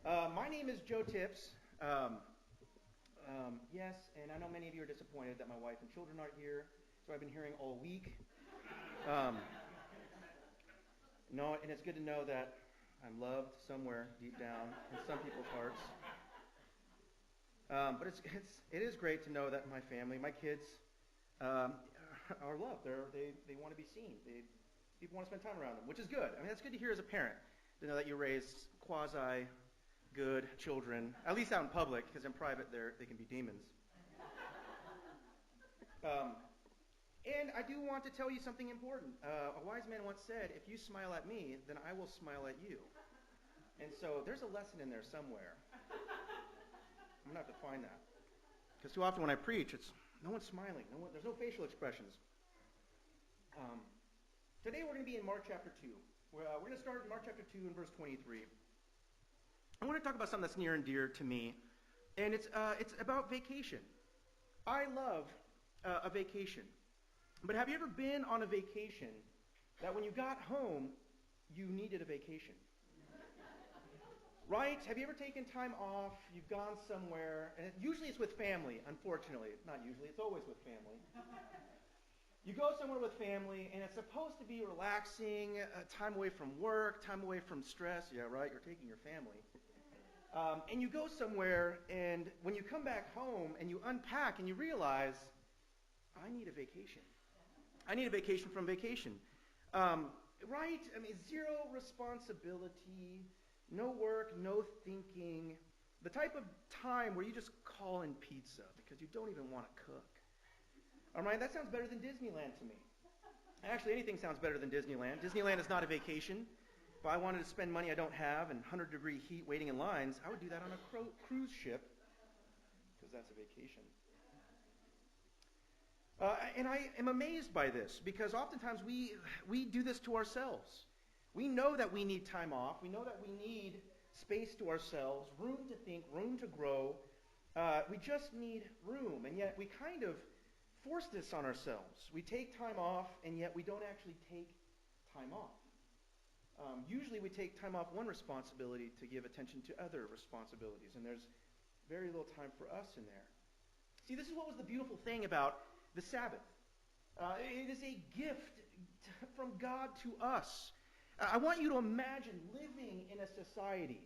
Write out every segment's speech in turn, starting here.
My name is Joe Tips. Yes, and I know many of you are disappointed that my wife and children aren't here, so I've been hearing all week. No, and it's good to know that I'm loved somewhere deep down in some people's hearts. But it is great to know that my family, my kids, are loved. They want to be seen. People want to spend time around them, which is good. I mean, that's good to hear as a parent, to know that you raise quasi-good children, at least out in public, because in private they can be demons. And I do want to tell you something important. A wise man once said, if you smile at me, then I will smile at you. And so there's a lesson in there somewhere. I'm going to have to find that. Because too often when I preach, no one's smiling. There's no facial expressions. Today we're going to be in Mark chapter 2. We're going to start in Mark chapter 2 and verse 23. I want to talk about something that's near and dear to me. And it's about vacation. I love a vacation. But have you ever been on a vacation that when you got home, you needed a vacation? Right? Have you ever taken time off? You've gone somewhere, and usually it's with family, unfortunately. Not usually, it's always with family. You go somewhere with family, and it's supposed to be relaxing, time away from work, time away from stress. Yeah, right, you're taking your family. And you go somewhere, and when you come back home, and you unpack, and you realize, I need a vacation. I need a vacation from vacation. Right? I mean, zero responsibility, no work, no thinking. The type of time where you just call in pizza because you don't even want to cook. All right, that sounds better than Disneyland to me. Actually, anything sounds better than Disneyland. Disneyland is not a vacation. If I wanted to spend money I don't have in 100-degree heat waiting in lines, I would do that on a cruise ship because that's a vacation. And I am amazed by this because oftentimes we do this to ourselves. We know that we need time off. We know that we need space to ourselves, room to think, room to grow. We just need room, and yet we kind of force this on ourselves. We take time off, and yet we don't actually take time off. Usually we take time off one responsibility to give attention to other responsibilities, and there's very little time for us in there. See, this is what was the beautiful thing about the Sabbath. It is a gift from God to us. I want you to imagine living in a society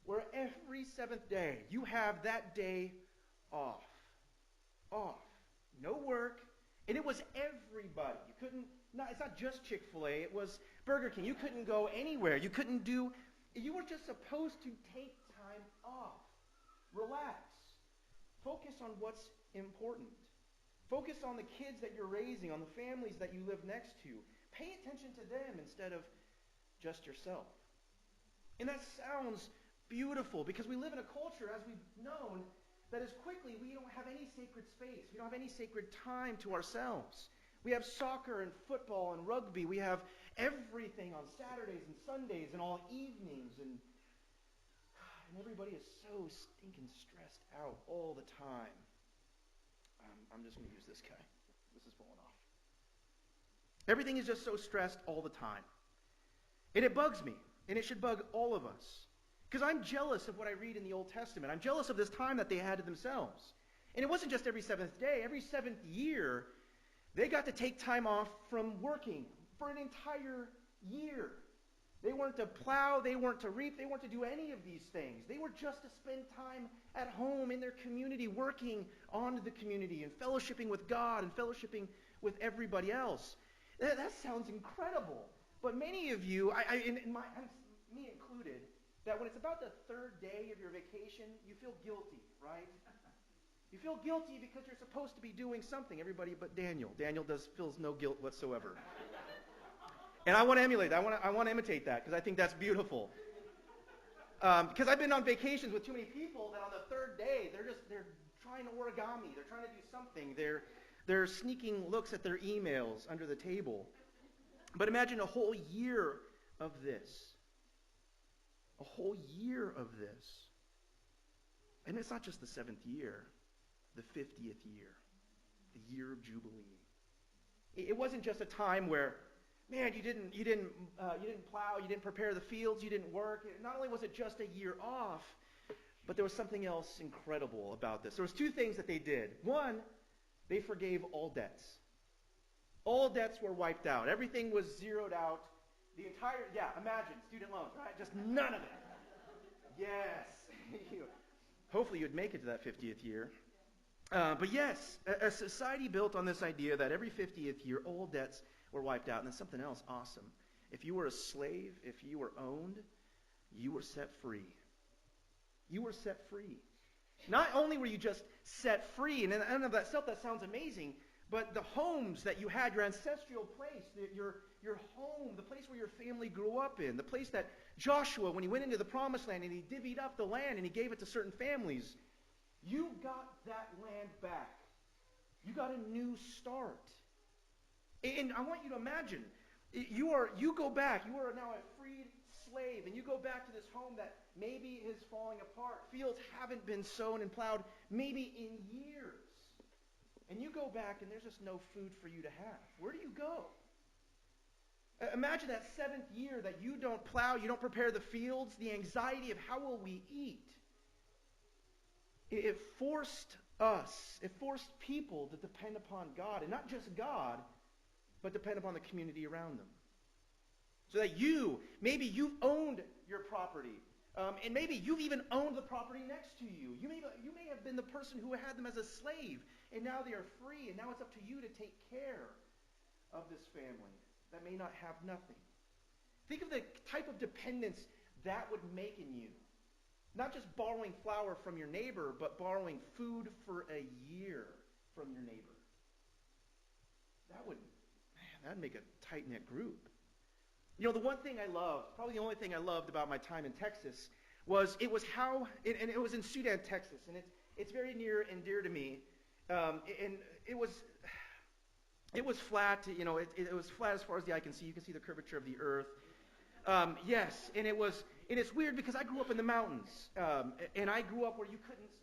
where every seventh day you have that day off. Off. No work. And it was everybody. It's not just Chick-fil-A. It was Burger King. You couldn't go anywhere. You were just supposed to take time off. Relax. Focus on what's important. Focus on the kids that you're raising, on the families that you live next to. Pay attention to them instead of just yourself. And that sounds beautiful because we live in a culture, as we've known, that is quickly we don't have any sacred space. We don't have any sacred time to ourselves. We have soccer and football and rugby. We have everything on Saturdays and Sundays and all evenings. And everybody is so stinking stressed out all the time. I'm just going to use this guy. This is falling off. Everything is just so stressed all the time. And it bugs me. And it should bug all of us. Because I'm jealous of what I read in the Old Testament. I'm jealous of this time that they had to themselves. And it wasn't just every seventh day. Every seventh year, they got to take time off from working for an entire year. They weren't to plow, they weren't to reap, they weren't to do any of these things. They were just to spend time at home in their community, working on the community and fellowshipping with God and fellowshipping with everybody else. That sounds incredible. But many of you, me included, that when it's about the third day of your vacation, you feel guilty, right? You feel guilty because you're supposed to be doing something. Everybody but Daniel. Daniel feels no guilt whatsoever. And I want to emulate that. I want to imitate that because I think that's beautiful. Because I've been on vacations with too many people that on the third day they're trying to origami. They're trying to do something. They're sneaking looks at their emails under the table. But imagine a whole year of this. A whole year of this. And it's not just the 7th year, the 50th year, the year of Jubilee. It wasn't just a time where man, you didn't plow, you didn't prepare the fields, you didn't work. Not only was it just a year off, but there was something else incredible about this. There was two things that they did. One, they forgave all debts. All debts were wiped out. Everything was zeroed out. The entire, imagine student loans, right? Just none of it. Yes. Hopefully you'd make it to that 50th year. But yes, a society built on this idea that every 50th year, all debts were wiped out. And then something else awesome. If you were a slave, if you were owned, you were set free. You were set free. Not only were you just set free, and I know that sounds amazing, but the homes that you had, your ancestral place, your home, the place where your family grew up in, the place that Joshua, when he went into the promised land and he divvied up the land and he gave it to certain families, you got that land back. You got a new start. And I want you to imagine, you go back, you are now a freed slave, and you go back to this home that maybe is falling apart. Fields haven't been sown and plowed maybe in years. And you go back and there's just no food for you to have. Where do you go? Imagine that 7th year that you don't plow, you don't prepare the fields, the anxiety of how will we eat. It forced people to depend upon God, and not just God, but depend upon the community around them. So that maybe you've owned your property, and maybe you've even owned the property next to you. You may have been the person who had them as a slave, and now they are free, and now it's up to you to take care of this family that may not have nothing. Think of the type of dependence that would make in you. Not just borrowing flour from your neighbor, but borrowing food for a year from your neighbor. That'd make a tight-knit group. You know, the one thing I loved, probably the only thing I loved about my time in Texas, was it was in Sudan, Texas, and it's very near and dear to me. And it was flat, you know, it was flat as far as the eye can see. You can see the curvature of the earth. Yes, and it's weird because I grew up in the mountains, and I grew up where you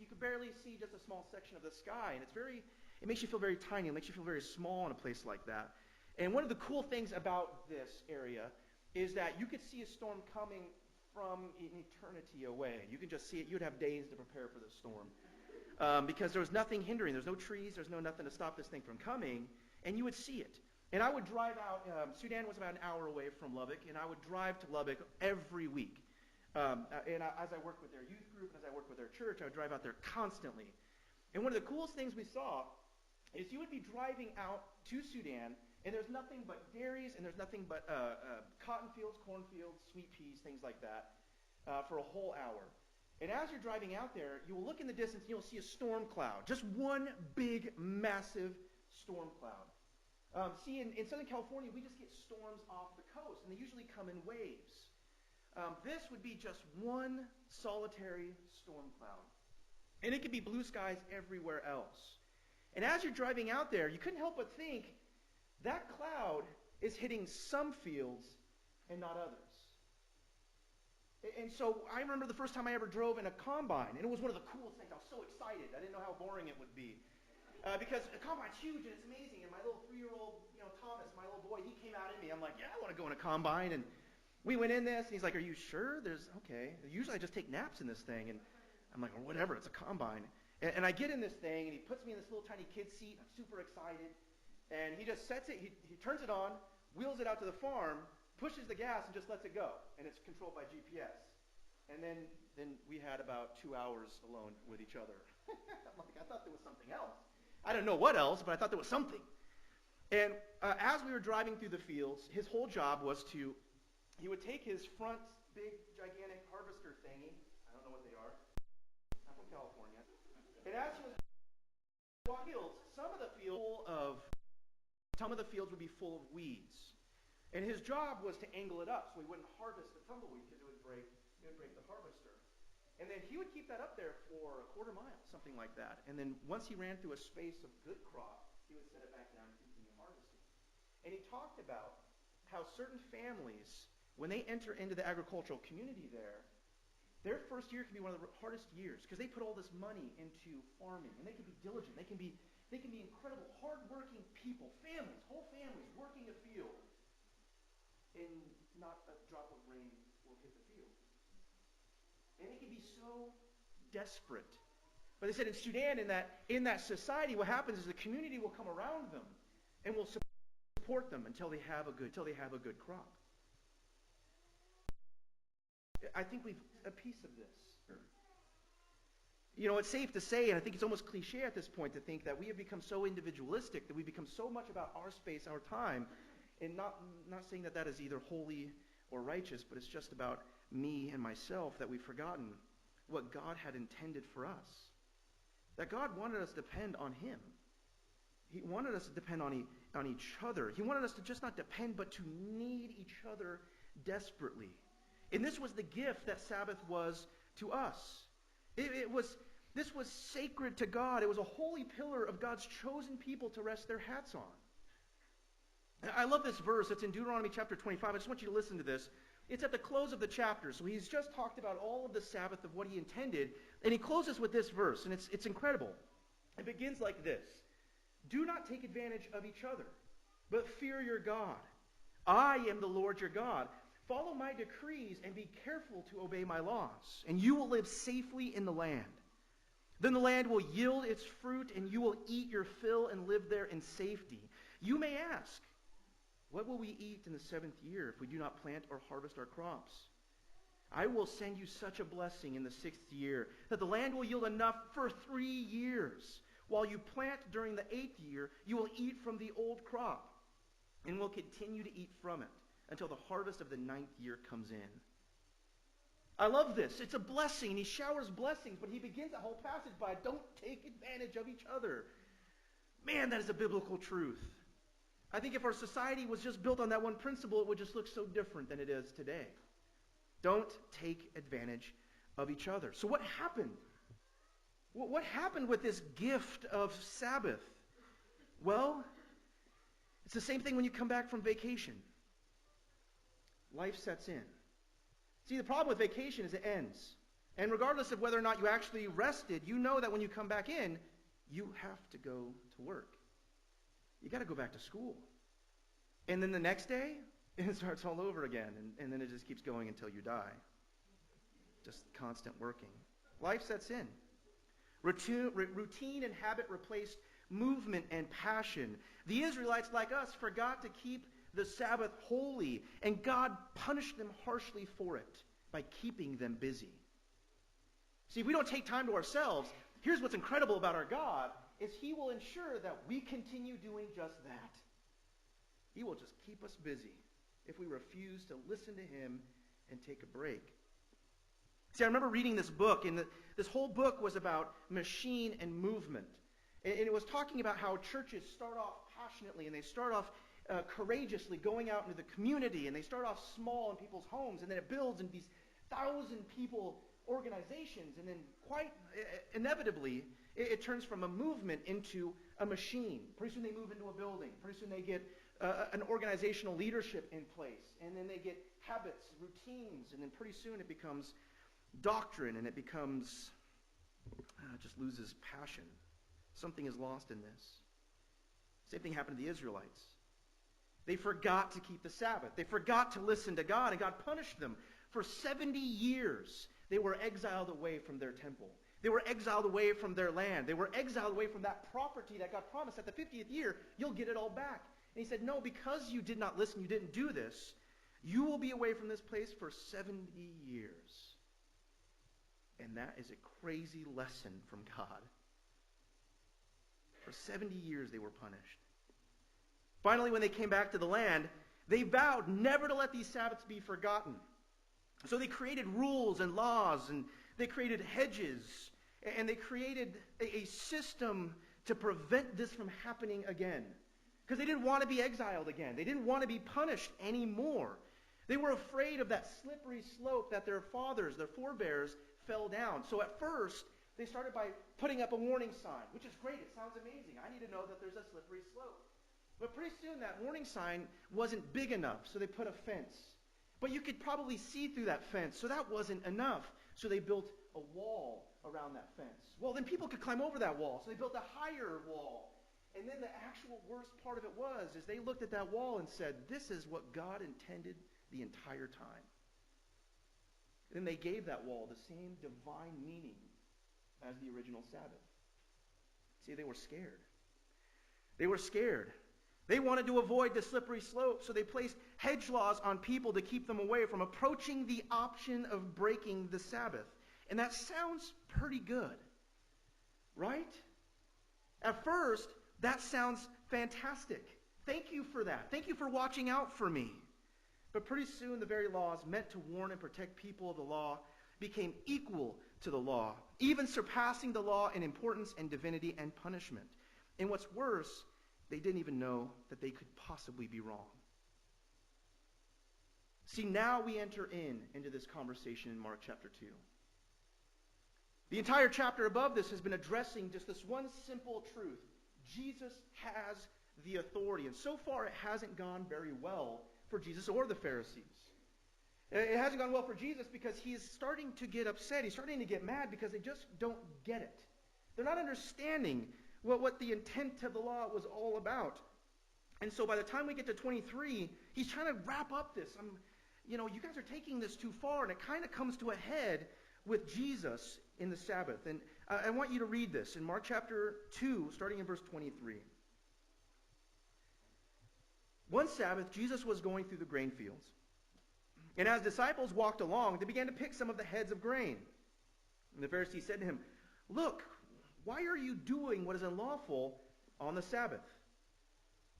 could barely see just a small section of the sky, and it makes you feel very tiny. It makes you feel very small in a place like that. And one of the cool things about this area is that you could see a storm coming from an eternity away. You can just see it. You'd have days to prepare for the storm because there was nothing hindering. There's no trees. There's nothing to stop this thing from coming, and you would see it. And I would drive out. Sudan was about an hour away from Lubbock, and I would drive to Lubbock every week. As I worked with their youth group, and as I worked with their church, I would drive out there constantly. And one of the coolest things we saw is you would be driving out to Sudan, and there's nothing but dairies, and there's nothing but cotton fields, cornfields, sweet peas, things like that, for a whole hour. And as you're driving out there, you will look in the distance, and you'll see a storm cloud. Just one big, massive storm cloud. In Southern California, we just get storms off the coast, and they usually come in waves. This would be just one solitary storm cloud. And it could be blue skies everywhere else. And as you're driving out there, you couldn't help but think, that cloud is hitting some fields and not others. And so I remember the first time I ever drove in a combine, and it was one of the coolest things. I was so excited. I didn't know how boring it would be. Because a combine's huge and it's amazing. And my little 3-year-old, Thomas, my little boy, he came out at me. I'm like, yeah, I want to go in a combine. And we went in this, and he's like, are you sure? Okay. Usually I just take naps in this thing. And I'm like, well, whatever, it's a combine. And I get in this thing, and he puts me in this little tiny kid seat. I'm super excited. And he just sets it, he turns it on, wheels it out to the farm, pushes the gas, and just lets it go. And it's controlled by GPS. And then we had about 2 hours alone with each other. I'm like, I thought there was something else. I don't know what else, but I thought there was something. And as we were driving through the fields, his whole job was he would take his front big, gigantic harvester thingy. I don't know what they are. I'm from California. And as he was walking fields, some of the fields would be full of weeds. And his job was to angle it up so he wouldn't harvest the tumbleweed because it would break the harvester. And then he would keep that up there for a quarter mile, something like that. And then once he ran through a space of good crop, he would set it back down and continue harvesting. And he talked about how certain families, when they enter into the agricultural community there, their first year can be one of the hardest years because they put all this money into farming, and they can be diligent. They can be incredible, hard-working people, whole families working a field. and not a drop of rain will hit the field. And it can be so desperate. But they said in Sudan, in that society, what happens is the community will come around them and will support them until they have a good crop. I think we've a piece of this. You know, it's safe to say, and I think it's almost cliche at this point to think that we have become so individualistic, that we become so much about our space, our time, and not saying that is either holy or righteous, but it's just about me and myself, that we've forgotten what God had intended for us. That God wanted us to depend on Him. He wanted us to depend on each other. He wanted us to just not depend, but to need each other desperately. And this was the gift that Sabbath was to us. This was sacred to God. It was a holy pillar of God's chosen people to rest their hats on. I love this verse. It's in Deuteronomy chapter 25. I just want you to listen to this. It's at the close of the chapter. So he's just talked about all of the Sabbath of what he intended. And he closes with this verse. And it's incredible. It begins like this. Do not take advantage of each other, but fear your God. I am the Lord your God. Follow my decrees and be careful to obey my laws, and you will live safely in the land. Then the land will yield its fruit, and you will eat your fill and live there in safety. You may ask, what will we eat in the 7th year if we do not plant or harvest our crops? I will send you such a blessing in the 6th year that the land will yield enough for 3 years. While you plant during the 8th year, you will eat from the old crop and will continue to eat from it until the harvest of the 9th year comes in. I love this. It's a blessing. He showers blessings, but he begins that whole passage by, don't take advantage of each other. Man, that is a biblical truth. I think if our society was just built on that one principle, it would just look so different than it is today. Don't take advantage of each other. So what happened? What happened with this gift of Sabbath? Well, it's the same thing when you come back from vacation. Life sets in. See, the problem with vacation is it ends. And regardless of whether or not you actually rested, you know that when you come back in, you have to go to work. You got to go back to school. And then the next day, it starts all over again. And then it just keeps going until you die. Just constant working. Life sets in. Routine and habit replaced movement and passion. The Israelites, like us, forgot to keep the Sabbath holy, and God punished them harshly for it by keeping them busy. See, if we don't take time to ourselves, here's what's incredible about our God, is He will ensure that we continue doing just that. He will just keep us busy if we refuse to listen to Him and take a break. See, I remember reading this book, and this whole book was about machine and movement. And it was talking about how churches start off passionately, and they start off courageously going out into the community, and they start off small in people's homes, and then it builds into these 1,000-people organizations, and then quite inevitably, it turns from a movement into a machine. Pretty soon they move into a building. Pretty soon they get an organizational leadership in place, and then they get habits, routines, and then pretty soon it becomes doctrine, and it becomes, just loses passion. Something is lost in this. Same thing happened to the Israelites. They forgot to keep the Sabbath. They forgot to listen to God, and God punished them. For 70 years, they were exiled away from their temple. They were exiled away from their land. They were exiled away from that property that God promised. At the 50th year, you'll get it all back. And He said, no, because you did not listen, you didn't do this, you will be away from this place for 70 years. And that is a crazy lesson from God. For 70 years, they were punished. Finally, when they came back to the land, they vowed never to let these Sabbaths be forgotten. So they created rules and laws, and they created hedges, and they created a system to prevent this from happening again. Because they didn't want to be exiled again. They didn't want to be punished anymore. They were afraid of that slippery slope that their fathers, their forebears, fell down. So at first, they started by putting up a warning sign, which is great. It sounds amazing. I need to know that there's a slippery slope. But pretty soon that warning sign wasn't big enough, so they put a fence. But you could probably see through that fence, so that wasn't enough. So they built a wall around that fence. Well, then people could climb over that wall, so they built a higher wall. And then the actual worst part of it was, is they looked at that wall and said, this is what God intended the entire time. Then they gave that wall the same divine meaning as the original Sabbath. See, they were scared. They were scared. They wanted to avoid the slippery slope, so they placed hedge laws on people to keep them away from approaching the option of breaking the Sabbath. And that sounds pretty good, right? At first, that sounds fantastic. Thank you for that. Thank you for watching out for me. But pretty soon, the very laws meant to warn and protect people of the law became equal to the law, even surpassing the law in importance and divinity and punishment. And what's worse, they didn't even know that they could possibly be wrong. See, now we enter into this conversation in Mark chapter 2. The entire chapter above this has been addressing just this one simple truth. Jesus has the authority. And so far, it hasn't gone very well for Jesus or the Pharisees. It hasn't gone well for Jesus because he is starting to get upset. He's starting to get mad because they just don't get it. They're not understanding what the intent of the law was all about. And so by the time we get to 23, he's trying to wrap up this. You guys are taking this too far, and it kind of comes to a head with Jesus in the Sabbath. And I want you to read this in Mark chapter 2, starting in verse 23. One Sabbath, Jesus was going through the grain fields. And as disciples walked along, they began to pick some of the heads of grain. And the Pharisees said to him, "Look, why are you doing what is unlawful on the Sabbath?"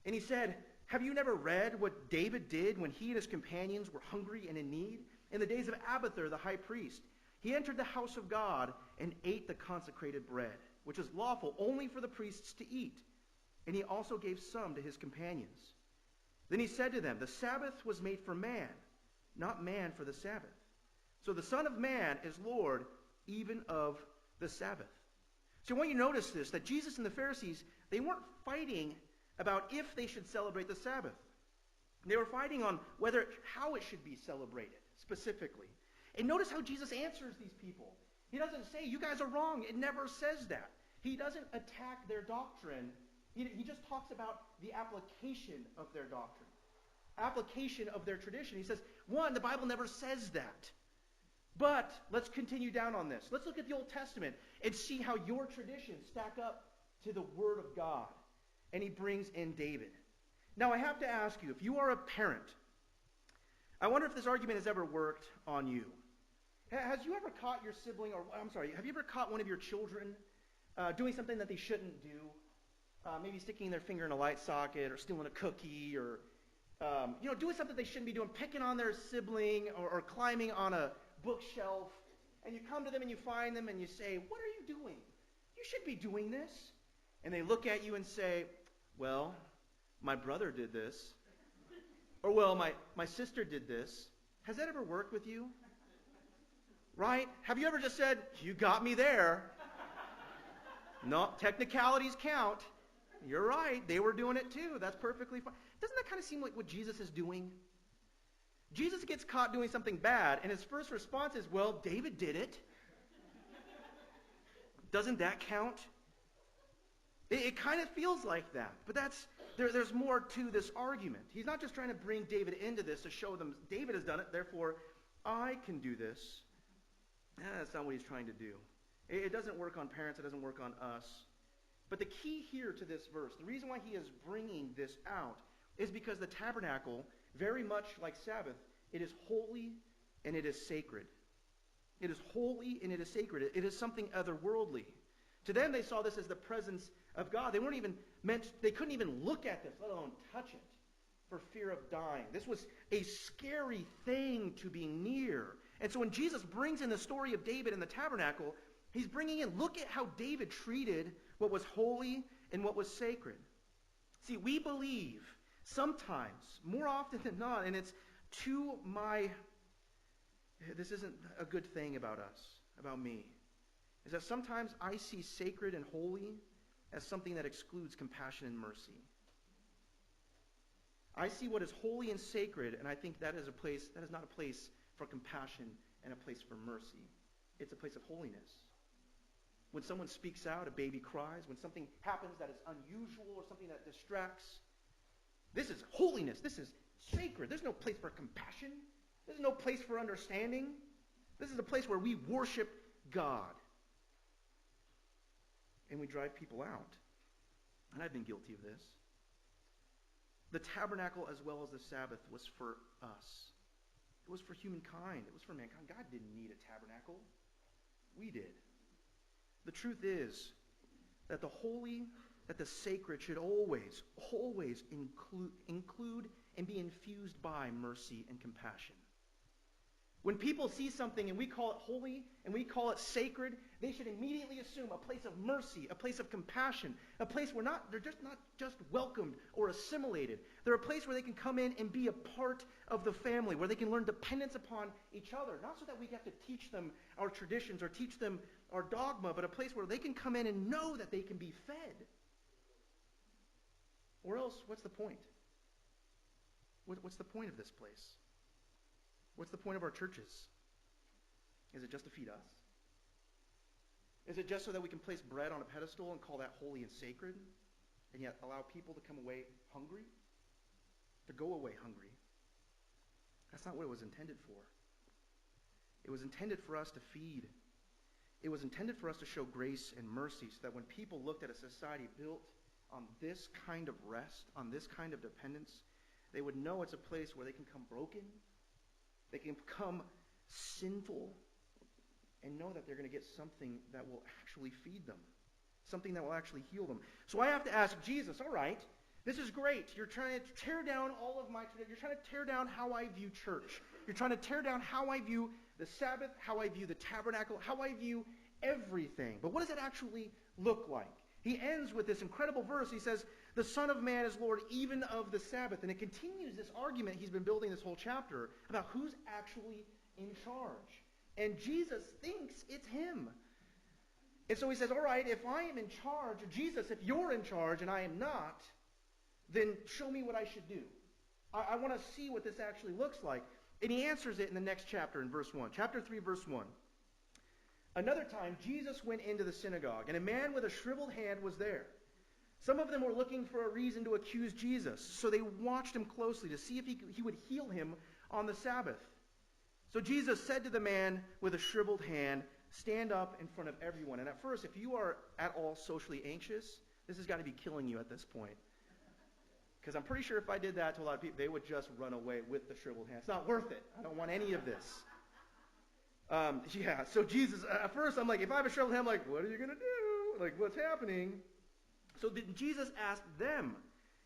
And he said, "Have you never read what David did when he and his companions were hungry and in need? In the days of Abiathar the high priest, he entered the house of God and ate the consecrated bread, which was lawful only for the priests to eat. And he also gave some to his companions. Then he said to them, 'The Sabbath was made for man, not man for the Sabbath. So the Son of Man is Lord even of the Sabbath.'" So I want you to notice this, that Jesus and the Pharisees, they weren't fighting about if they should celebrate the Sabbath. They were fighting on how it should be celebrated, specifically. And notice how Jesus answers these people. He doesn't say, "You guys are wrong." It never says that. He doesn't attack their doctrine. He just talks about the application of their doctrine, application of their tradition. He says, one, the Bible never says that. But let's continue down on this. Let's look at the Old Testament and see how your traditions stack up to the Word of God. And he brings in David. Now I have to ask you, if you are a parent, I wonder if this argument has ever worked on you. Has you ever caught your sibling, have you ever caught one of your children doing something that they shouldn't do? Maybe sticking their finger in a light socket or stealing a cookie or doing something they shouldn't be doing, picking on their sibling or climbing on a bookshelf. And you come to them and you find them and you say, "What are you doing? You should be doing this." And they look at you and say, "Well, my brother did this." Or, "Well, my sister did this." Has that ever worked with you? Right? Have you ever just said, "You got me there"? No, technicalities count. You're right. They were doing it too. That's perfectly fine. Doesn't that kind of seem like what Jesus is doing? Jesus gets caught doing something bad, and his first response is, "Well, David did it." Doesn't that count? It kind of feels like that. But there's more to this argument. He's not just trying to bring David into this to show them David has done it, therefore I can do this. That's not what he's trying to do. It doesn't work on parents. It doesn't work on us. But the key here to this verse, the reason why he is bringing this out, is because the tabernacle, very much like Sabbath, it is holy and it is sacred. It is holy and it is sacred. It is something otherworldly. To them, they saw this as the presence of God. They couldn't even look at this, let alone touch it, for fear of dying. This was a scary thing to be near. And so when Jesus brings in the story of David and the tabernacle, he's bringing in, look at how David treated what was holy and what was sacred. See, we believe sometimes, more often than not, and it's this isn't a good thing about us, about me, is that sometimes I see sacred and holy as something that excludes compassion and mercy. I see what is holy and sacred, and I think that is not a place for compassion and a place for mercy. It's a place of holiness. When someone speaks out, a baby cries, when something happens that is unusual or something that distracts, this is holiness. This is sacred. There's no place for compassion. There's no place for understanding. This is a place where we worship God. And we drive people out. And I've been guilty of this. The tabernacle as well as the Sabbath was for us. It was for humankind. It was for mankind. God didn't need a tabernacle. We did. The truth is that the holy, that the sacred should always include and be infused by mercy and compassion. When people see something and we call it holy and we call it sacred, they should immediately assume a place of mercy, a place of compassion, a place where they're just not just welcomed or assimilated. They're a place where they can come in and be a part of the family, where they can learn dependence upon each other. Not so that we have to teach them our traditions or teach them our dogma, but a place where they can come in and know that they can be fed. Or else, what's the point? What's the point of this place? What's the point of our churches? Is it just to feed us? Is it just so that we can place bread on a pedestal and call that holy and sacred, and yet allow people to come away hungry? To go away hungry? That's not what it was intended for. It was intended for us to feed. It was intended for us to show grace and mercy so that when people looked at a society built on this kind of rest, on this kind of dependence, they would know it's a place where they can come broken, they can become sinful, and know that they're going to get something that will actually feed them, something that will actually heal them. So I have to ask Jesus, all right, this is great. You're trying to tear down all of my tradition. You're trying to tear down how I view church. You're trying to tear down how I view the Sabbath, how I view the tabernacle, how I view everything. But what does it actually look like? He ends with this incredible verse. He says, the Son of Man is Lord even of the Sabbath. And it continues this argument he's been building this whole chapter about who's actually in charge. And Jesus thinks it's him. And so he says, all right, if I am in charge, Jesus, if you're in charge and I am not, then show me what I should do. I want to see what this actually looks like. And he answers it in the next chapter in verse 1. Chapter 3, verse 1. Another time, Jesus went into the synagogue, and a man with a shriveled hand was there. Some of them were looking for a reason to accuse Jesus, so they watched him closely to see if he would heal him on the Sabbath. So Jesus said to the man with a shriveled hand, stand up in front of everyone. And at first, if you are at all socially anxious, this has got to be killing you at this point. Because I'm pretty sure if I did that to a lot of people, they would just run away with the shriveled hand. It's not worth it. I don't want any of this. So Jesus, at first I'm like, if I have a shriveled hand, I'm like, what are you going to do? Like, what's happening? So then Jesus asked them.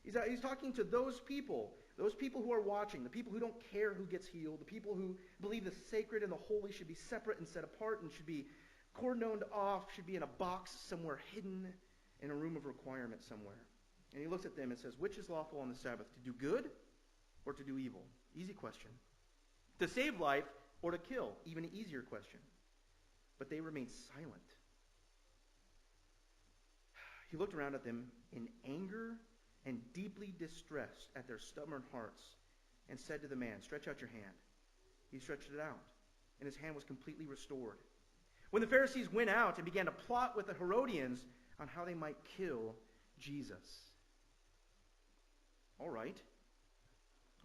He's talking to those people who are watching, the people who don't care who gets healed, the people who believe the sacred and the holy should be separate and set apart and should be cordoned off, should be in a box somewhere hidden in a room of requirement somewhere. And he looks at them and says, which is lawful on the Sabbath, to do good or to do evil? Easy question. To save life or to kill? Even an easier question. But they remained silent. He looked around at them in anger and deeply distressed at their stubborn hearts and said to the man, stretch out your hand. He stretched it out, and his hand was completely restored. When the Pharisees went out and began to plot with the Herodians on how they might kill Jesus. All right.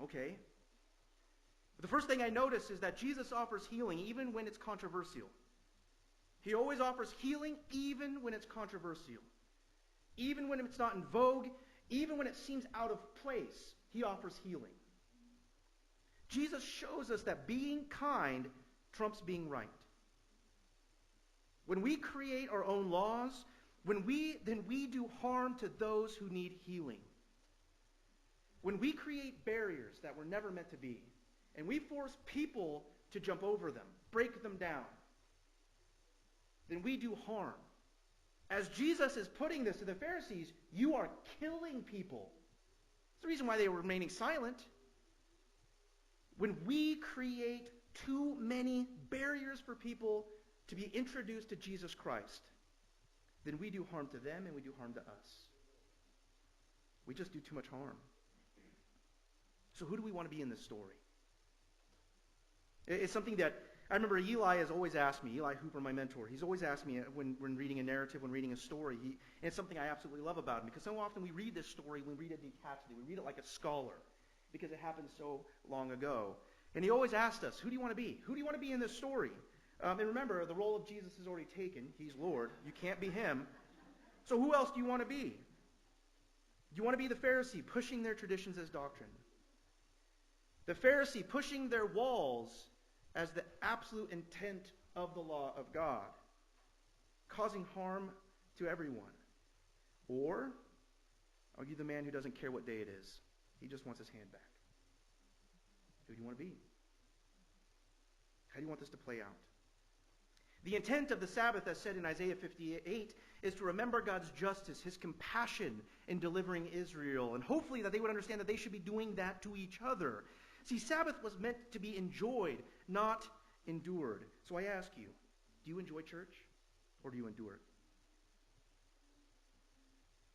Okay. But the first thing I notice is that Jesus offers healing even when it's controversial. He always offers healing even when it's controversial. Even when it's not in vogue, even when it seems out of place, he offers healing. Jesus shows us that being kind trumps being right. When we create our own laws, then we do harm to those who need healing. When we create barriers that were never meant to be, and we force people to jump over them, break them down, then we do harm. As Jesus is putting this to the Pharisees, you are killing people. That's the reason why they were remaining silent. When we create too many barriers for people to be introduced to Jesus Christ, then we do harm to them and we do harm to us. We just do too much harm. So who do we want to be in this story? It's something that I remember Eli has always asked me, Eli Hooper, my mentor, he's always asked me when reading a narrative, when reading a story, and it's something I absolutely love about him, because so often we read this story, we read it detachedly, we read it like a scholar. because it happened so long ago. And he always asked us, who do you want to be? Who do you want to be in this story? And remember, the role of Jesus is already taken. He's Lord. You can't be him. So who else do you want to be? Do you want to be the Pharisee, pushing their traditions as doctrine? The Pharisee pushing their walls as the absolute intent of the law of God, causing harm to everyone? Or are you the man who doesn't care what day it is? He just wants his hand back. Who do you want to be? How do you want this to play out? The intent of the Sabbath, as said in Isaiah 58, is to remember God's justice, his compassion in delivering Israel, and hopefully that they would understand that they should be doing that to each other. See, Sabbath was meant to be enjoyed, not endured. So I ask you, do you enjoy church, or do you endure it?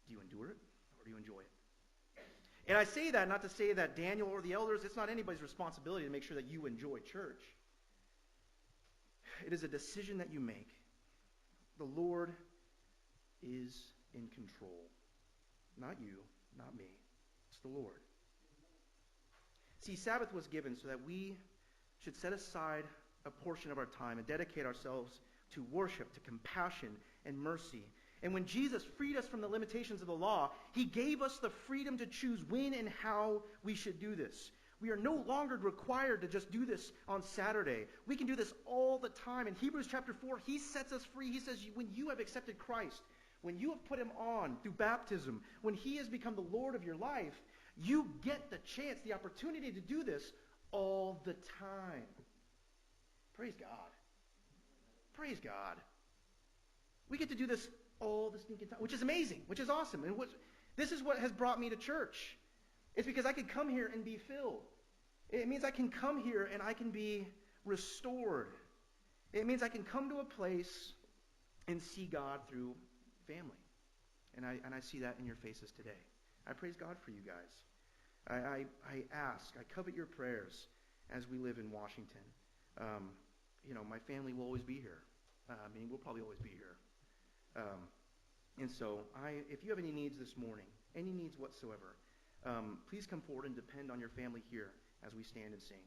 Do you endure it, or do you enjoy it? And I say that not to say that Daniel or the elders, it's not anybody's responsibility to make sure that you enjoy church. It is a decision that you make. The Lord is in control. Not you, not me. It's the Lord. See, Sabbath was given so that we should set aside a portion of our time and dedicate ourselves to worship, to compassion and mercy. And when Jesus freed us from the limitations of the law, he gave us the freedom to choose when and how we should do this. We are no longer required to just do this on Saturday. We can do this all the time. In Hebrews chapter 4, he sets us free. He says, when you have accepted Christ, when you have put him on through baptism, when he has become the Lord of your life, you get the chance, the opportunity to do this all the time. Praise God. Praise God. We get to do this all the stinking time, which is amazing, which is awesome. And this is what has brought me to church. It's because I can come here and be filled. It means I can come here and I can be restored. It means I can come to a place and see God through family. And I see that in your faces today. I praise God for you guys. I ask, I covet your prayers as we live in Washington. My family will always be here. We'll probably always be here. And so, if you have any needs this morning, any needs whatsoever, please come forward and depend on your family here as we stand and sing.